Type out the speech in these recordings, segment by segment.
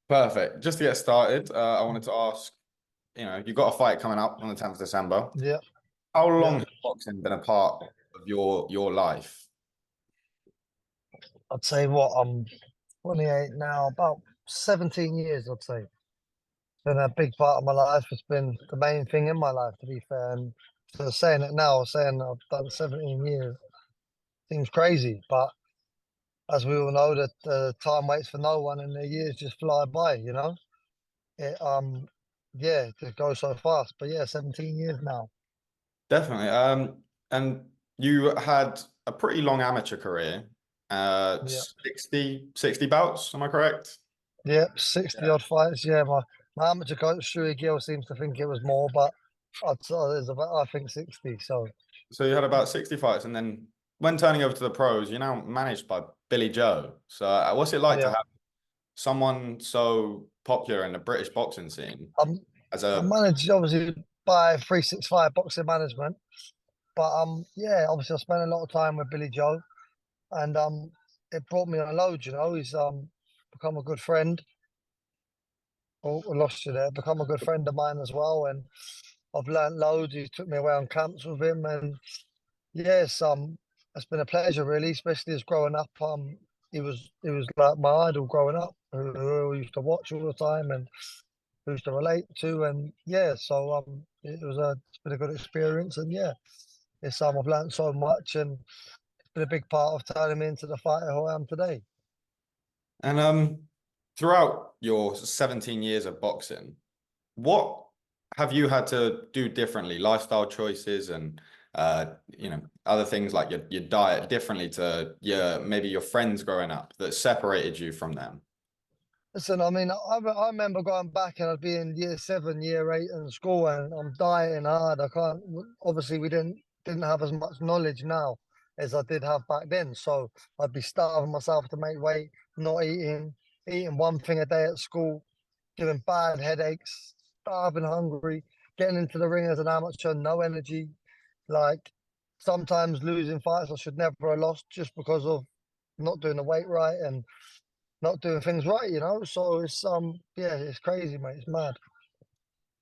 Perfect. Just to get started, I wanted to ask, you've got a fight coming up on the 10th of December. Yeah, How long yeah. has boxing been a part of your life? I'd say what, I'm 28 now, about 17 years, I'd say. It's been a big part of my life. It's been the main thing in my life, to be fair. And so saying it now, saying I've done 17 years, seems crazy. But as we all know, that time waits for no one and the years just fly by, you know? It, yeah, it just goes so fast. But yeah, 17 years now. Definitely. And you had a pretty long amateur career, Yeah. 60 bouts, am I correct? Yep, 60 Yeah. odd fights. Yeah, my amateur coach, Stewie Gill, seems to think it was more, but I'd say there's about, I think 60. So, So you had about 60 fights, and then when turning over to the pros, you're now managed by Billy Joe. So what's it like to yeah, have someone so popular in the British boxing scene I'm, as I'm a managed obviously by 365 Boxing Management, but yeah, obviously I spent a lot of time with Billy Joe, and it brought me on a load. You know, he's become a good friend. Oh, I lost you there. Become a good friend of mine as well, and I've learnt loads. He took me away on camps with him, and yes, it's been a pleasure really, especially as growing up. He was like my idol growing up, who I used to watch all the time and who I used to relate to, and yeah, so it's been a good experience, and yeah, I've learned so much, and it's been a big part of turning me into the fighter who I am today. and throughout your 17 years of boxing, what have you had to do differently, lifestyle choices and other things like your diet differently to maybe your friends growing up that separated you from them? Listen, I mean, I remember going back and I'd be in year 7, year 8 in school, and I'm dieting hard. I can't. Obviously, we didn't have as much knowledge now as I did have back then. So I'd be starving myself to make weight, not eating one thing a day at school, giving bad headaches, starving hungry, getting into the ring as an amateur, no energy. Like sometimes losing fights I should never have lost just because of not doing the weight right and not doing things right, you know. So it's yeah, it's crazy, mate. It's mad.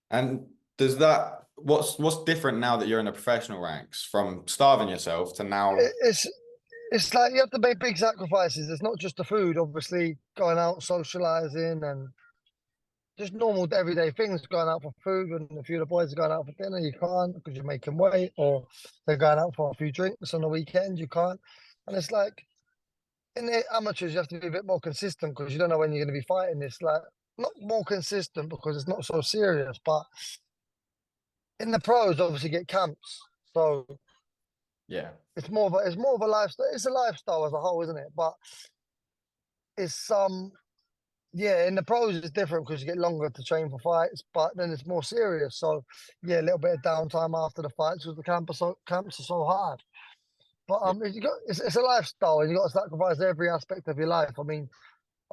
And does that what's different now that you're in the professional ranks from starving yourself to now? It, it's like you have to make big sacrifices. It's not just the food, obviously, going out socializing and just normal everyday things, going out for food. And if you're the boys are going out for dinner, you can't because you're making weight, or they're going out for a few drinks on the weekend, you can't. And it's like in the amateurs, you have to be a bit more consistent because you don't know when you're going to be fighting. It's like not more consistent because it's not so serious, but in the pros, obviously get camps, so Yeah. it's more of a lifestyle. It's a lifestyle as a whole, isn't it? But it's yeah, in the pros it's different because you get longer to train for fights, but then it's more serious. So yeah, a little bit of downtime after the fights because the camps are so hard. But it's a lifestyle, and you got to sacrifice every aspect of your life. I mean,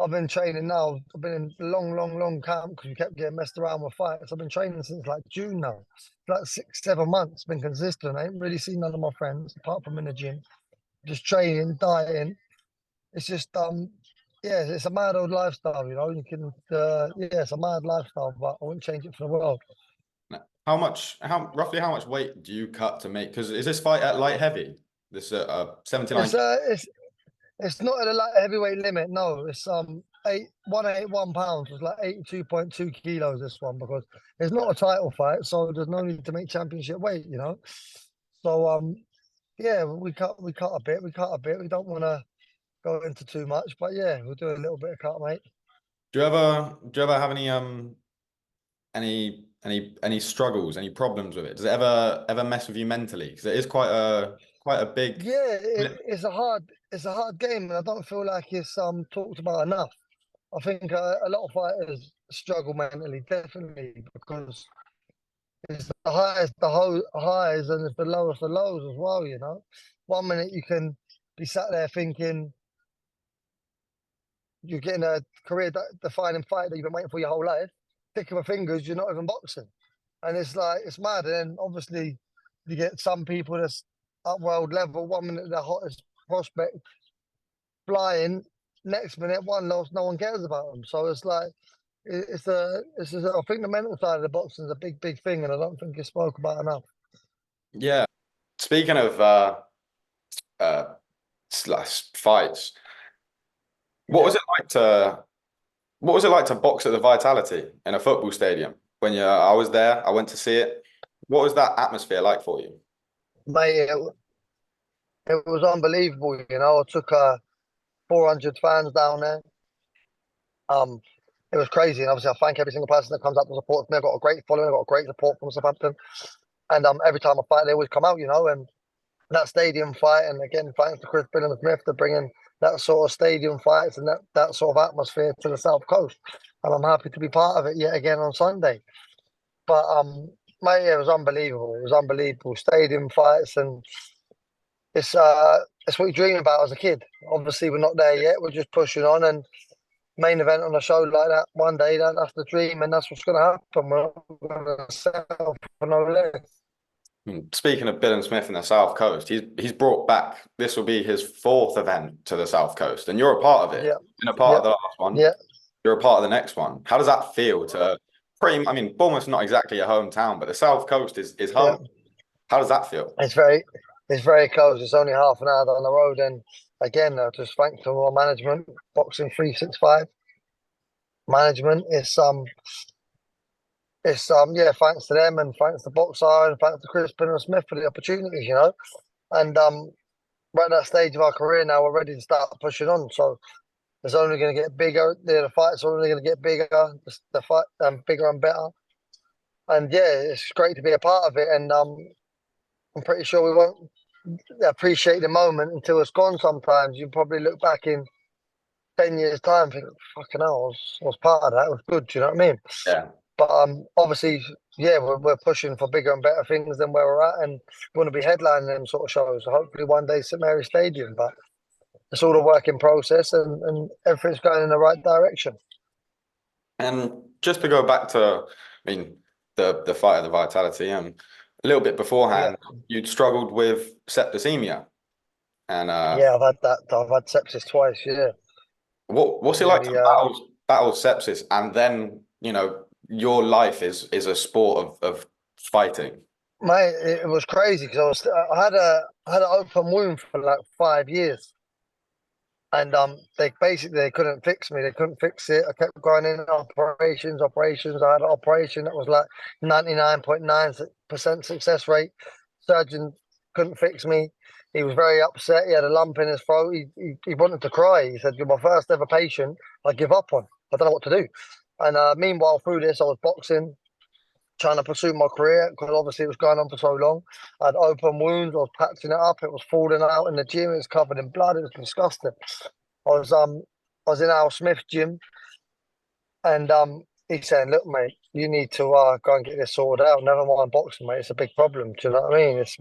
I've been training now. I've been in a long camp because we kept getting messed around with fights. I've been training since like June now. Like 6, 7 months. Been consistent. I ain't really seen none of my friends apart from in the gym. Just training, dieting. It's just yeah, it's a mad old lifestyle, you know. You can yeah, it's a mad lifestyle, but I wouldn't change it for the world. Roughly how much weight do you cut to make? Because is this fight at light heavy? This 79. It's uh it's it's not at a light heavyweight limit, no. It's 181 pounds. It's like 82.2 kilos this one because it's not a title fight, so there's no need to make championship weight, you know. So yeah, we cut a bit. We don't want to go into too much, but yeah, we'll do a little bit of cut, mate. Do you ever have any struggles, any problems with it? Does it ever mess with you mentally? Because it is quite a big. Yeah, it's a hard game, and I don't feel like it's talked about enough. I think a lot of fighters struggle mentally, definitely, because it's the highest highs and it's the lowest the lows as well. You know, 1 minute you can be sat there thinking you're getting a career-defining fight that you've been waiting for your whole life. Tick of my fingers, you're not even boxing, and it's like it's mad. And then obviously you get some people that's at world level. 1 minute the hottest prospect flying, next minute one loss, no one cares about them. So it's like I think the mental side of the boxing is a big thing, and I don't think it's spoke about enough. Yeah. Speaking of uh fights, what was Yeah, it like to what was it like to box at the Vitality in a football stadium? When I was there, I went to see it. What was that atmosphere like for you? mate, it was unbelievable. You know, I took 400 fans down there. Um, it was crazy, and obviously I thank every single person that comes out to support me. I've got a great following, I've got great support from Southampton, and every time I fight, they always come out. You know, and that stadium fight, and again, thanks to Chris Smith for bringing that sort of stadium fights and that sort of atmosphere to the South Coast, and I'm happy to be part of it yet again on Sunday. But mate, yeah, it was unbelievable. It was unbelievable stadium fights, and it's what you dream about as a kid. Obviously, we're not there yet. We're just pushing on, and main event on a show like that one day, that's the dream, and that's what's going to happen. We're not going to settle for no less. Speaking of Bill Smith in the South Coast, he's brought back. This will be his fourth event to the South Coast, and you're a part of it. Yeah, You're a part yeah, of the last one. yeah, You're a part of the next one. How does that feel to pretty? I mean, Bournemouth's not exactly your hometown, but the South Coast is yeah. home. How does that feel? It's very close. It's only half an hour down the road, and again, just thanks to our management, Boxing 365 management. It's yeah, thanks to them, and thanks to Boxer, and thanks to Chris Smith for the opportunities, you know. And we're at that stage of our career now. We're ready to start pushing on. So it's only going to get bigger. The fights are only going to get bigger. The fight bigger and better. And yeah, it's great to be a part of it. And I'm pretty sure we won't appreciate the moment until it's gone. Sometimes you probably look back in 10 years' time, and think, "Fucking hell, I was part of that. It was good." Do you know what I mean? Yeah. But obviously, yeah, we're pushing for bigger and better things than where we're at, and we want to be headlining them sort of shows. So hopefully, one day St Mary's Stadium. But it's all a work in process, and everything's going in the right direction. And just to go back to, I mean, the fight of the Vitality, a little bit Yeah, beforehand, you'd struggled with septicemia, and yeah, I've had that. I've had sepsis twice. Yeah, what's it like really. to battle sepsis, and then your life is a sport of fighting. Mate, it was crazy because I had an open wound for like 5 years, and they couldn't fix me. They couldn't fix it. I kept going in operations. I had an operation that was like 99.9% success rate. Surgeon couldn't fix me. He was very upset. He had a lump in his throat. He wanted to cry. He said, "You're my first ever patient I give up on. I don't know what to do." And meanwhile, through this, I was boxing, trying to pursue my career because obviously it was going on for so long. I had open wounds. I was patching it up. It was falling out in the gym. It was covered in blood. It was disgusting. I was in Al Smith's gym, and he's saying, "Look, mate, you need to go and get this sorted out. Never mind boxing, mate. It's a big problem. Do you know what I mean? It's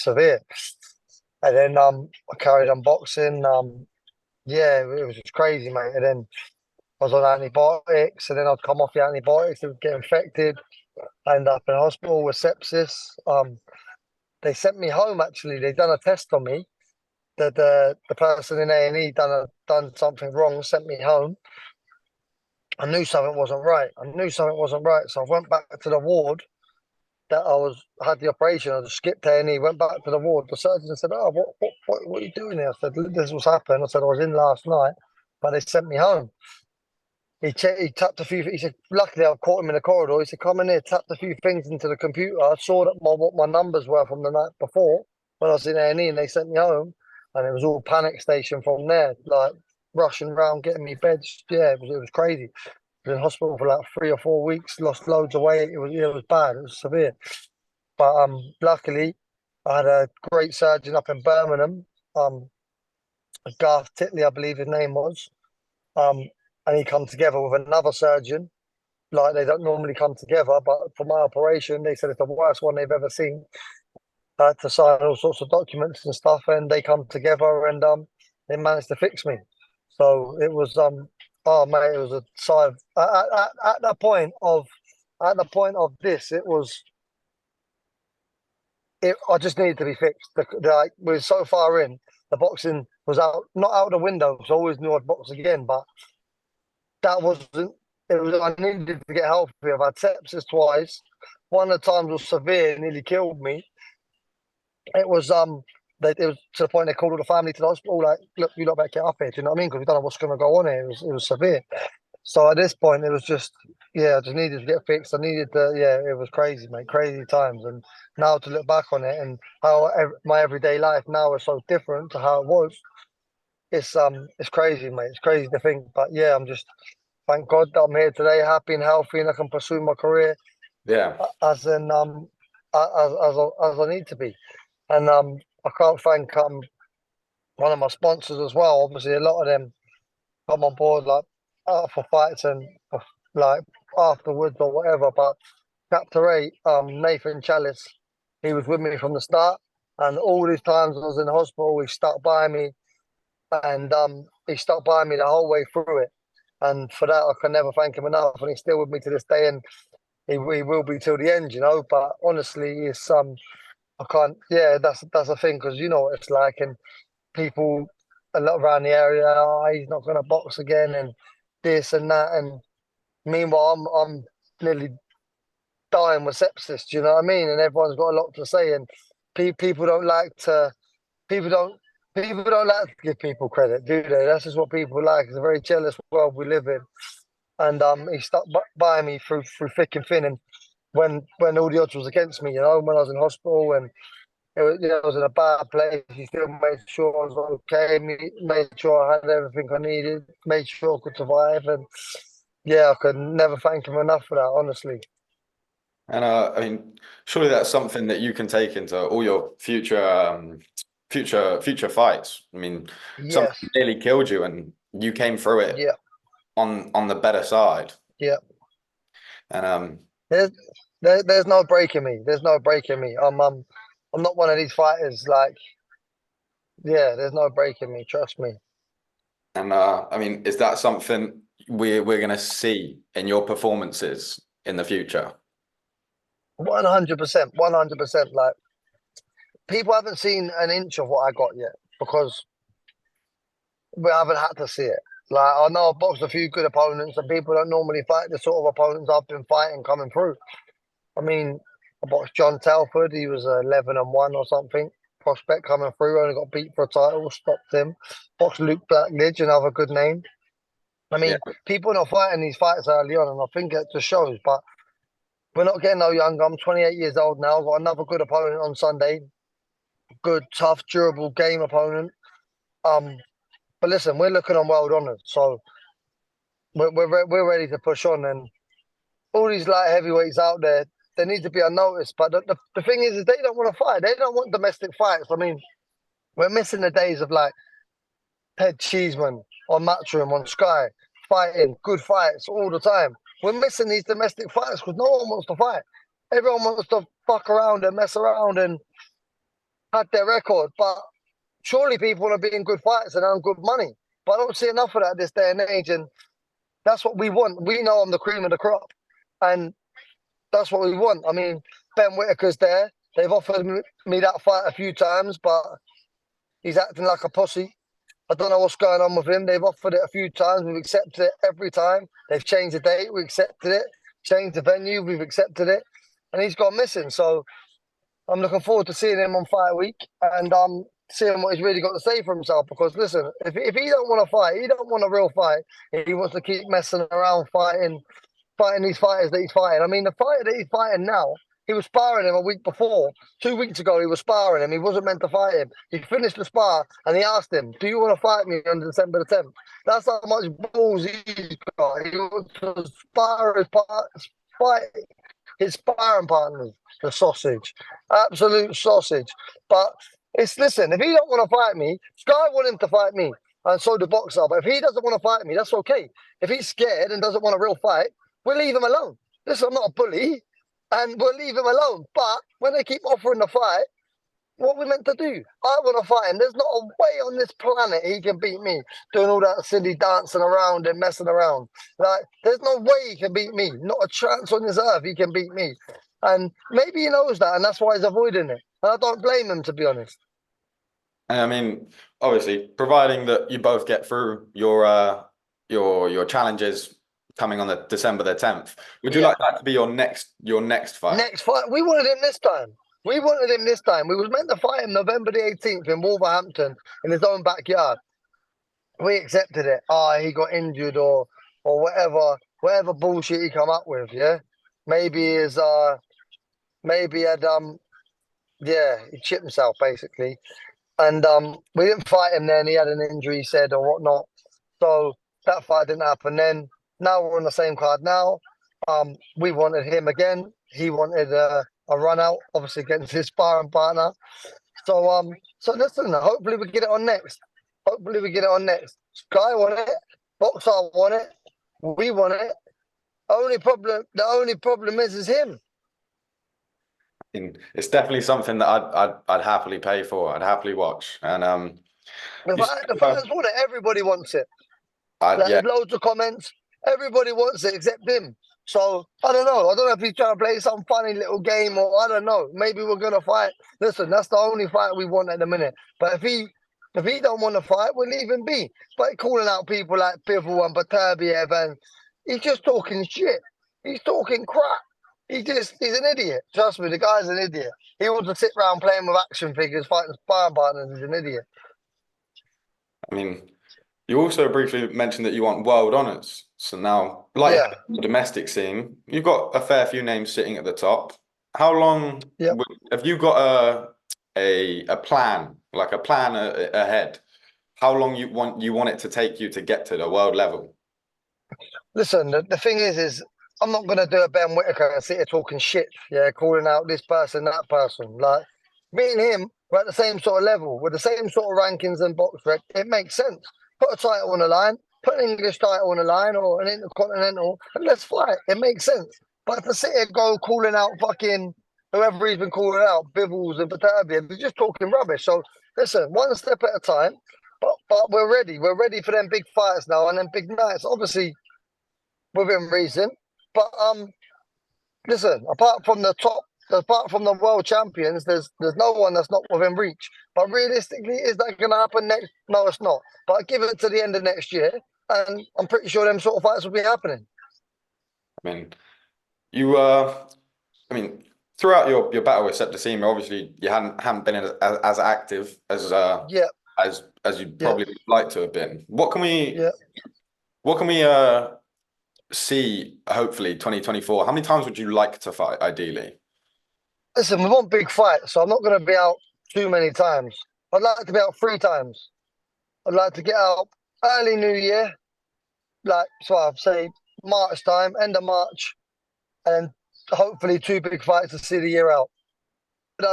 severe." And then I carried on boxing. Yeah, it was just crazy, mate. And then I was on antibiotics, and then I'd come off the antibiotics. It would get infected. I ended up in hospital with sepsis. They sent me home. Actually, they done a test on me. The person in A&E done something wrong. Sent me home. I knew something wasn't right. So I went back to the ward that had the operation. I just skipped A&E, went back to the ward. The surgeon said, "Oh, what are you doing here?" I said, "This was happened." I said, "I was in last night, but they sent me home." He tapped a few. He said, "Luckily, I caught him in the corridor." He said, "Come in here." Tapped a few things into the computer. I saw what my numbers were from the night before when I was in A&E, and they sent me home. And it was all panic station from there, like rushing around getting me beds. Yeah, it was crazy. I was in hospital for like 3 or 4 weeks. Lost loads of weight. It was bad. It was severe. But luckily, I had a great surgeon up in Birmingham. Garth Titley, I believe his name was. Um, and he come together with another surgeon. Like they don't normally come together, but for my operation, they said it's the worst one they've ever seen. I had to sign all sorts of documents and stuff, and they come together and they managed to fix me. So it was oh mate, it was a sigh of at the point of this, it was I just needed to be fixed. Like we were so far in, the boxing was out, not out the window, because I always knew I'd box again, but that wasn't, it was, I needed to get healthy. I've had sepsis twice. One of the times was severe, nearly killed me. It was, it was to the point they called all the family to the hospital, like, look, you lot better get up here, do you know what I mean? Because we don't know what's going to go on here. It was severe. So at this point, it was just, yeah, I just needed to get fixed. I needed to, yeah, it was crazy, mate, crazy times. And now to look back on it and how my everyday life now is so different to how it was, it's crazy, mate. It's crazy to think. But yeah, I'm just, thank God that I'm here today, happy and healthy, and I can pursue my career Yeah. as in as I need to be. And I can't thank one of my sponsors as well. Obviously, a lot of them come on board like for fights and like afterwards or whatever. But Chapter 8, Nathan Chalice, he was with me from the start, and all these times I was in the hospital, he stuck by me, and he stuck by me the whole way through it. And for that, I can never thank him enough. And he's still with me to this day, and he will be till the end, you know. But honestly, it's I can't. Yeah, that's a thing, because you know what it's like, and people a lot around the area. Oh, he's not going to box again, and this and that. And meanwhile, I'm nearly dying with sepsis. Do you know what I mean? And everyone's got a lot to say, and people don't like to. People don't. People don't like to give people credit, do they? That's just what people like. It's a very jealous world we live in. And he stuck by me through thick and thin. And when all the odds was against me, you know, when I was in hospital and it was, you know, I was in a bad place, he still made sure I was okay. Made sure I had everything I needed. Made sure I could survive. And yeah, I could never thank him enough for that. Honestly. And I mean, surely that's something that you can take into all your future fights. I mean, something Yes. nearly killed you, and you came through it Yeah. on the better side. Yeah. And There's there's no breaking me. There's no breaking me. I'm not one of these fighters. Like, yeah, there's no breaking me. Trust me. I mean, is that something we're gonna see in your performances in the future? 100%. 100%. Like, people haven't seen an inch of what I got yet because we haven't had to see it. Like, I know I've boxed a few good opponents, and people don't normally fight the sort of opponents I've been fighting coming through. I mean, I boxed John Telford. He was 11-1 or something. Prospect coming through, only got beat for a title, stopped him. Boxed Luke Blackledge, another good name. I Yeah. mean, people are not fighting these fights early on, and I think it just shows. But we're not getting no younger. I'm 28 years old now. I've got another good opponent on Sunday. Good, tough, durable game opponent. But listen, we're looking on world honours, so we're ready to push on. And all these light heavyweights out there, they need to be unnoticed. But the thing is they don't want to fight. They don't want domestic fights. I mean, we're missing the days of like Ted Cheeseman on Matchroom on Sky fighting good fights all the time. We're missing these domestic fights because no one wants to fight. Everyone wants to fuck around and mess around and have their record. But surely people want to be in good fights and earn good money. But I don't see enough of that this day and age. And that's what we want. We know I'm the cream of the crop. And that's what we want. I mean, Ben Whittaker's there. They've offered me that fight a few times, but he's acting like a pussy. I don't know what's going on with him. They've offered it a few times. We've accepted it every time. They've changed the date. We accepted it. Changed the venue. We've accepted it. And he's gone missing. So I'm looking forward to seeing him on Fight Week and seeing what he's really got to say for himself. Because listen, if he don't want to fight, he don't want a real fight. He wants to keep messing around fighting these fighters that he's fighting. I mean, the fighter that he's fighting now, he was sparring him a week before. 2 weeks ago, he was sparring him. He wasn't meant to fight him. He finished the spar and he asked him, "Do you want to fight me on December the 10th?" That's how much balls he's got. He wants to fight his sparring partners, the sausage, absolute sausage. But listen, if he don't want to fight me, Sky want him to fight me, and so the boxer. But if he doesn't want to fight me, that's okay. If he's scared and doesn't want a real fight, we'll leave him alone. Listen, I'm not a bully, and we'll leave him alone. But when they keep offering the fight, what we meant to do? I want to fight him. There's not a way on this planet he can beat me doing all that silly dancing around and messing around. Like, there's no way he can beat me. Not a chance on this earth he can beat me. And maybe he knows that, and that's why he's avoiding it. And I don't blame him, to be honest. And I mean, obviously, providing that you both get through your challenges coming on the December the 10th, would you Yeah. like that to be your next fight? Next fight, we wanted him this time. We wanted him this time. We was meant to fight him November the 18th in Wolverhampton in his own backyard. We accepted it. He got injured or whatever bullshit he come up with. Yeah, maybe maybe he had he chipped himself basically, and we didn't fight him then. He had an injury, he said, or whatnot. So that fight didn't happen. Then now we're on the same card now. We wanted him again. He wanted a run out, obviously against his sparring partner. So listen. Hopefully we get it on next. Hopefully we get it on next. Sky won it. Boxer won it. We won it. The only problem is him. And it's definitely something that I'd happily pay for. I'd happily watch. And The fans want it. Everybody wants it. yeah, There's loads of comments. Everybody wants it except him. So I don't know. I don't know if he's trying to play some funny little game or I don't know. Maybe we're gonna fight. Listen, that's the only fight we want at the minute. But if he don't want to fight, we'll leave him be. But calling out people like Bivol and Baturbiev and he's just talking shit. He's talking crap. He's an idiot. Trust me, the guy's an idiot. He wants to sit around playing with action figures, fighting sparring partners. He's an idiot. I mean, you also briefly mentioned that you want world honours. So now, like Yeah. the domestic scene, you've got a fair few names sitting at the top. How long have you got a plan, like a plan ahead? How long you want it to take you to get to the world level? Listen, the thing is I'm not gonna do a Ben Whittaker and sit here talking shit, calling out this person, that person. Like me and him, we're at the same sort of level, with the same sort of rankings and box rec. It makes sense. Put a title on the line, put an English title on the line or an intercontinental, and let's fight. It makes sense. But to sit here calling out fucking whoever he's been calling out, Bivels and Batavian, they're just talking rubbish. So listen, one step at a time. But we're ready. We're ready for them big fights now and them big nights. Obviously, within reason. But listen, apart from the world champions, there's no one that's not within reach. But realistically, is that going to happen next? No, it's not. But give it to the end of next year, and I'm pretty sure them sort of fights will be happening. I mean, throughout your battle with Sepsis, obviously you hadn't been as active as you probably would like to have been. What can we see, hopefully 2024? How many times would you like to fight, ideally? Listen, we want big fights, so I'm not going to be out too many times. I'd like to be out 3 times. I'd like to get out early New Year, so I'd say March time, end of March, and hopefully 2 big fights to see the year out. They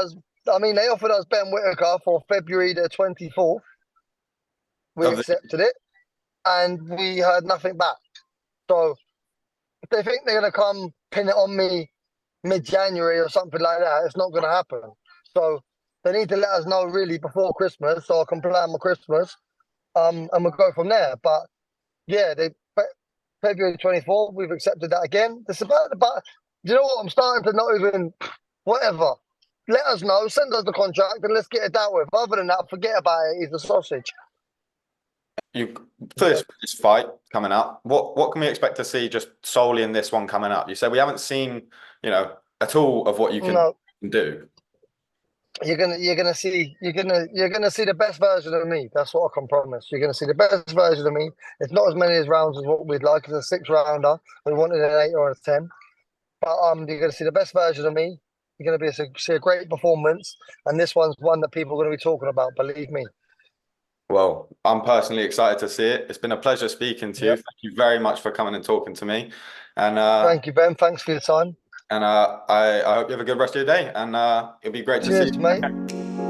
offered us Ben Whittaker for February the 24th. We accepted it, and we heard nothing back. So if they think they're going to come pin it on me mid-January or something like that, it's not going to happen. So they need to let us know really before Christmas so I can plan my Christmas, and we'll go from there. But yeah, February 24th, we've accepted that again. It's about you know what? I'm starting to not even whatever. Let us know, send us the contract, and let's get it dealt with. Other than that, forget about it. It's a sausage. For this fight coming up, what can we expect to see just solely in this one coming up? You said we haven't seen, at all of what you can do. You're gonna see the best version of me. That's what I can promise. You're gonna see the best version of me. It's not as many rounds as what we'd like. It's a 6-rounder. We wanted an 8 or a 10. But you're gonna see the best version of me. You're gonna see a great performance, and this one's one that people are gonna be talking about. Believe me. Well, I'm personally excited to see it. It's been a pleasure speaking to you. Thank you very much for coming and talking to me. And thank you, Ben. Thanks for your time. And I hope you have a good rest of your day. And it'll be great to see you, mate.